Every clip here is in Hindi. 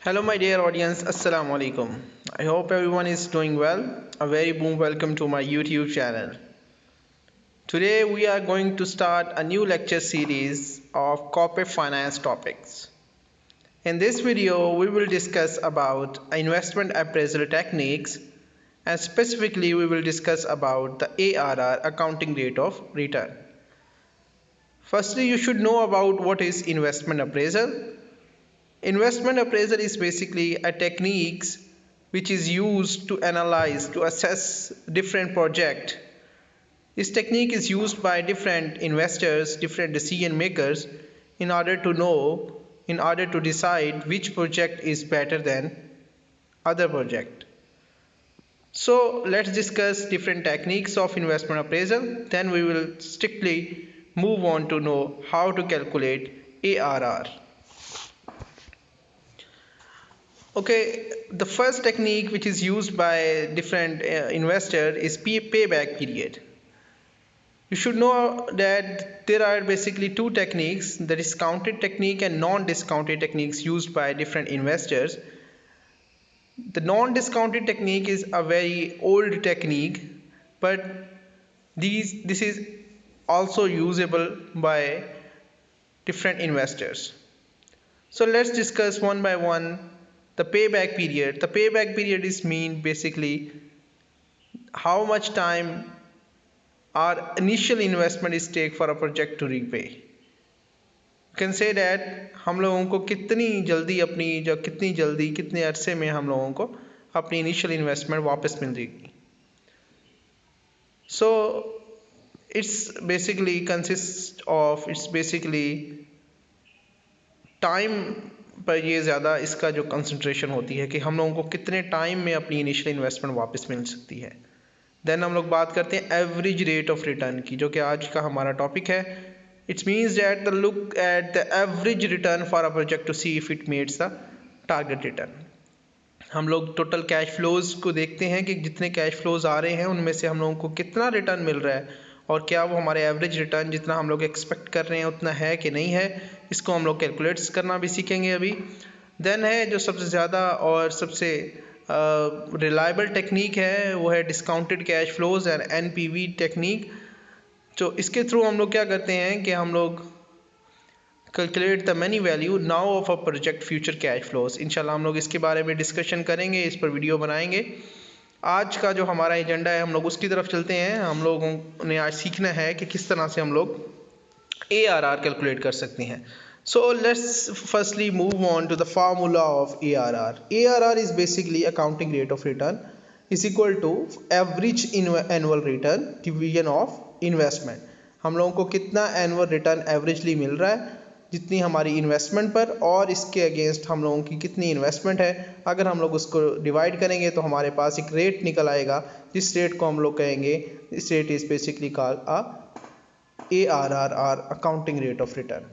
Hello, my dear audience. Assalamu alaikum. I hope everyone is doing well. A very warm welcome to my YouTube channel. Today, we are going to start a new lecture series of corporate finance topics. In this video, we will discuss about investment appraisal techniques, and specifically, we will discuss about the ARR, accounting rate of return. Firstly, you should know about what is investment appraisal. Investment appraisal is basically a techniques which is used to analyze, to assess different project. This technique is used by different investors, different decision makers in order to decide which project is better than other project. So let's discuss different techniques of investment appraisal. Then we will strictly move on to know how to calculate ARR. Okay, the first technique which is used by different investors is payback period. You should know that there are basically two techniques, the discounted technique and non-discounted techniques used by different investors. The non-discounted technique is a very old technique, but this is also usable by different investors. So let's discuss one by one the payback period. The payback period is mean basically how much time our initial investment is take for a project to repay. You can say that हम लोगों को कितनी जल्दी कितने अरसे में हम लोगों को अपनी इनिशियल इन्वेस्टमेंट वापस मिल जाएगी. So it's basically टाइम पर ये ज़्यादा इसका जो कंसंट्रेशन होती है कि हम लोगों को कितने टाइम में अपनी इनिशियल इन्वेस्टमेंट वापस मिल सकती है. देन हम लोग बात करते हैं एवरेज रेट ऑफ रिटर्न की, जो कि आज का हमारा टॉपिक है. It's means that the look at the average return for a project to see if it meets the target return. हम लोग टोटल कैश फ्लोज को देखते हैं कि जितने कैश फ्लोज आ रहे हैं उनमें से हम लोगों को कितना रिटर्न मिल रहा है और क्या वो हमारे एवरेज रिटर्न जितना हम लोग एक्सपेक्ट कर रहे हैं उतना है कि नहीं है. इसको हम लोग कैलकुलेट्स करना भी सीखेंगे अभी. देन है जो सबसे ज़्यादा और सबसे रिलायबल टेक्निक है वो है discounted cash flows and NPV technique. तो इसके थ्रू हम लोग क्या करते हैं कि हम लोग calculate the money value now of a project future cash flows. इंशाल्लाह हम लोग इसके बारे में डिस्कशन करेंगे, इस पर वीडियो बनाएंगे. आज का जो हमारा एजेंडा है हम लोग उसकी तरफ चलते हैं. हम लोगों ने आज सीखना है कि किस तरह से हम लोग ARR कैलकुलेट कर सकते हैं. So let's firstly move on to the formula of ARR. ARR is basically accounting rate of return is equal to average annual return division of investment. हम लोगों को कितना एनुअल रिटर्न एवरेजली मिल रहा है जितनी हमारी इन्वेस्टमेंट पर और इसके अगेंस्ट हम लोगों की कितनी इन्वेस्टमेंट है. अगर हम लोग उसको डिवाइड करेंगे तो हमारे पास एक रेट निकल आएगा जिस रेट को हम लोग कहेंगे this rate is basically called a ARR, accounting rate of return.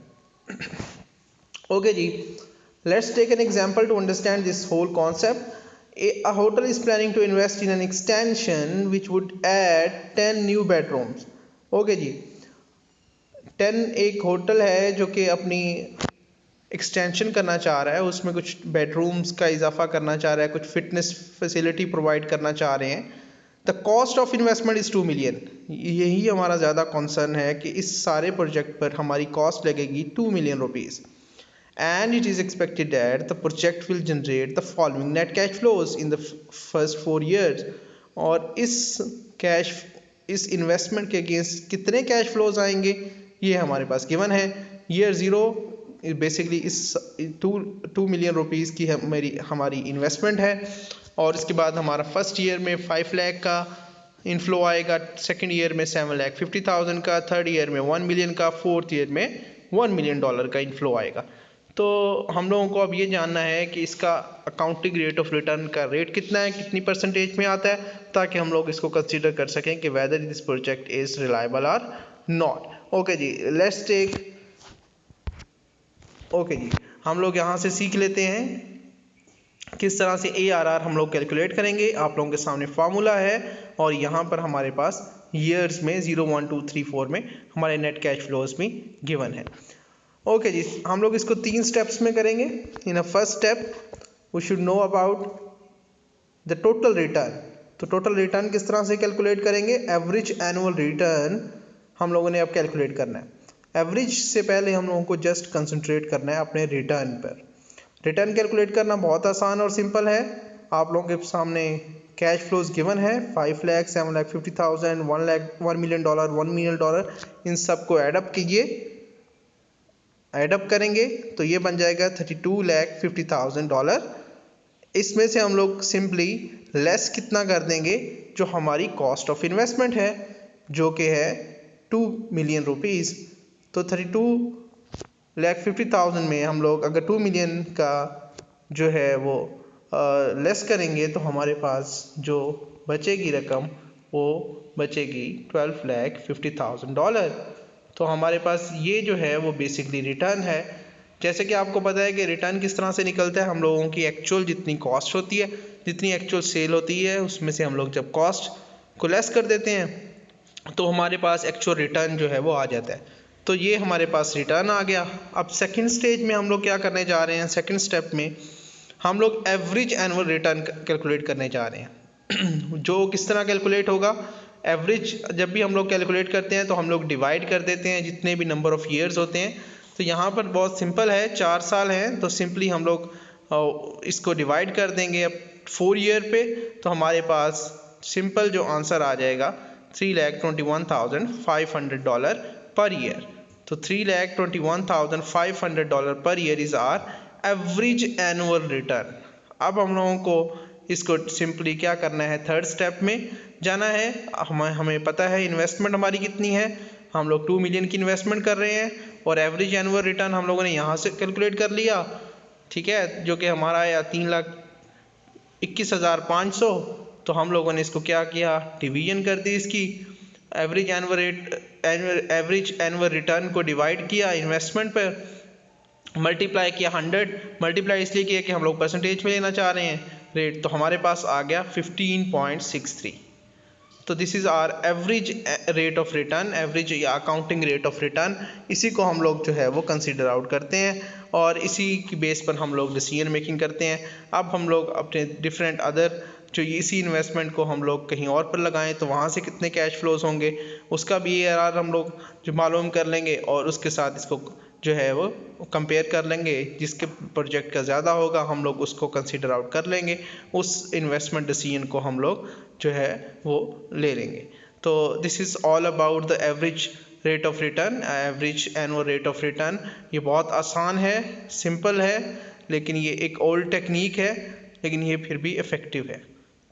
Okay ji, let's take an example to understand this whole concept. A hotel is planning to invest in an extension which would add 10 new bedrooms. Okay जी, 10 एक होटल है जो कि अपनी एक्सटेंशन करना चाह रहा है, उसमें कुछ बेडरूम्स का इजाफा करना चाह रहा है, कुछ फिटनेस फैसिलिटी प्रोवाइड करना चाह रहे हैं. The cost of investment is 2 million. यही हमारा ज़्यादा कंसर्न है कि इस सारे प्रोजेक्ट पर हमारी कॉस्ट लगेगी 2 million rupees. And it is expected that the project will generate the following net cash flows in the first 4 years. और इस इन्वेस्टमेंट के अगेंस्ट कितने कैश फ्लोज आएंगे ये हमारे पास गिवन है. ईयर 0 बेसिकली इस 2 मिलियन रुपीज़ की हमारी इन्वेस्टमेंट है. और इसके बाद हमारा फर्स्ट ईयर में 5 लाख का इनफ्लो आएगा, सेकंड ईयर में 7,50,000 का, थर्ड ईयर में 1 मिलियन का, फोर्थ ईयर में $1 मिलियन का इनफ्लो आएगा. तो हम लोगों को अब ये जानना है कि इसका अकाउंटिंग रेट ऑफ रिटर्न का रेट कितना है, कितनी परसेंटेज में आता है, ताकि हम लोग इसको कंसीडर कर सकें कि whether this project is reliable और नॉट. ओके जी, लेट्स टेक. ओके जी, हम लोग यहाँ से सीख लेते हैं किस तरह से ARR हम लोग कैलकुलेट करेंगे. आप लोगों के सामने फार्मूला है और यहाँ पर हमारे पास ईयर्स में 0, 1, 2, 3, 4 में हमारे नेट कैश फ्लोज में गिवन है. ओके जी, हम लोग इसको 3 स्टेप्स में करेंगे. In a first step we should know about the total return. तो टोटल रिटर्न किस तरह से कैलकुलेट करेंगे? एवरेज एनुअल रिटर्न हम लोगों ने अब कैलकुलेट करना है। एवरेज से पहले हम लोगों को जस्ट कंसंट्रेट करना है अपने रिटर्न पर। रिटर्न कैलकुलेट करना बहुत आसान और सिंपल है। आप लोगों के सामने कैश फ्लोज गिवन है, 5 लाख, 7,50,000, 1 लाख, $1 मिलियन, $1 मिलियन, इन सब को एडअप कीजिए। एडअप करेंगे तो ये बन जाएगा $32,50,000। इसमें से हम लोग सिंपली लेस कितना कर देंगे? जो हमारी कॉस्ट ऑफ इन्वेस्टमेंट है, जो कि है 2 मिलियन रुपीज़। तो 32,50,000 में हम लोग अगर 2 मिलियन का जो है वो लेस करेंगे तो हमारे पास जो बचेगी रकम वो बचेगी $12,50,000। तो हमारे पास ये जो है वो बेसिकली रिटर्न है। जैसे कि आपको पता है कि रिटर्न किस तरह से निकलता है, हम लोगों की एक्चुअल जितनी कॉस्ट होती है, जितनी एक्चुअल सेल होती है, उसमें से हम लोग जब कॉस्ट को लेस कर देते हैं तो हमारे पास एक्चुअल रिटर्न जो है वो आ जाता है। तो ये हमारे पास रिटर्न आ गया। अब सेकंड स्टेज में हम लोग क्या करने जा रहे हैं? सेकंड स्टेप में हम लोग एवरेज एनुअल रिटर्न कैलकुलेट करने जा रहे हैं। जो किस तरह कैलकुलेट होगा? एवरेज जब भी हम लोग कैलकुलेट करते हैं तो हम लोग डिवाइड कर देते हैं जितने भी नंबर ऑफ़ ईयर्स होते हैं। तो यहाँ पर बहुत सिंपल है, 4 साल हैं तो सिंपली हम लोग इसको डिवाइड कर देंगे अब 4 ईयर पे। तो हमारे पास सिंपल जो आंसर आ जाएगा $3,21,500 पर ईयर। तो $3,21,500 पर year is our average annual return. अब हम लोगों को इसको सिंपली क्या करना है? थर्ड स्टेप में जाना है। हमें पता है इन्वेस्टमेंट हमारी कितनी है, हम लोग 2 मिलियन की इन्वेस्टमेंट कर रहे हैं और एवरेज एनुअल रिटर्न हम लोगों ने यहाँ से कैलकुलेट कर लिया, ठीक है, जो कि हमारा आया 3,21,500। तो हम लोगों ने इसको क्या किया? डिवीजन कर दी इसकी। एवरेज एनुअल रिटर्न को डिवाइड किया इन्वेस्टमेंट पर, मल्टीप्लाई किया 100। मल्टीप्लाई इसलिए किया कि हम लोग परसेंटेज में लेना चाह रहे हैं रेट। तो हमारे पास आ गया 15.63। तो this is our average rate of return, average या अकाउंटिंग रेट ऑफ रिटर्न। इसी को हम लोग जो है वो कंसीडर आउट करते हैं और इसी की बेस पर हम लोग डिसीजन मेकिंग करते हैं। अब हम लोग अपने डिफरेंट अदर जो इसी इन्वेस्टमेंट को हम लोग कहीं और पर लगाएं तो वहाँ से कितने कैश फ्लोज होंगे उसका भी ARR हम लोग जो मालूम कर लेंगे और उसके साथ इसको जो है वो कंपेयर कर लेंगे। जिसके प्रोजेक्ट का ज़्यादा होगा हम लोग उसको कंसीडर आउट कर लेंगे, उस इन्वेस्टमेंट डिसीजन को हम लोग जो है वो ले लेंगे। तो this is all about the average rate of return, average annual rate of return. ये बहुत आसान है, सिंपल है, लेकिन ये एक ओल्ड टेक्निक है, लेकिन ये फिर भी इफ़ेक्टिव है।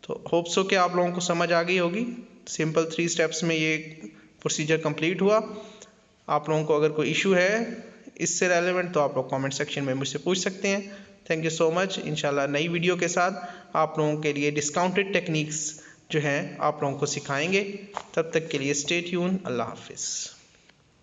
तो होप सो कि आप लोगों को समझ आ गई होगी। सिंपल 3 स्टेप्स में ये प्रोसीजर कंप्लीट हुआ। आप लोगों को अगर कोई इशू है इससे रेलेवेंट तो आप लोग कमेंट सेक्शन में मुझसे पूछ सकते हैं। Thank you so much. इंशाल्लाह नई वीडियो के साथ आप लोगों के लिए डिस्काउंटेड टेक्निक्स जो हैं आप लोगों को सिखाएंगे। तब तक के लिए स्टे ट्यून। अल्लाह हाफिज़।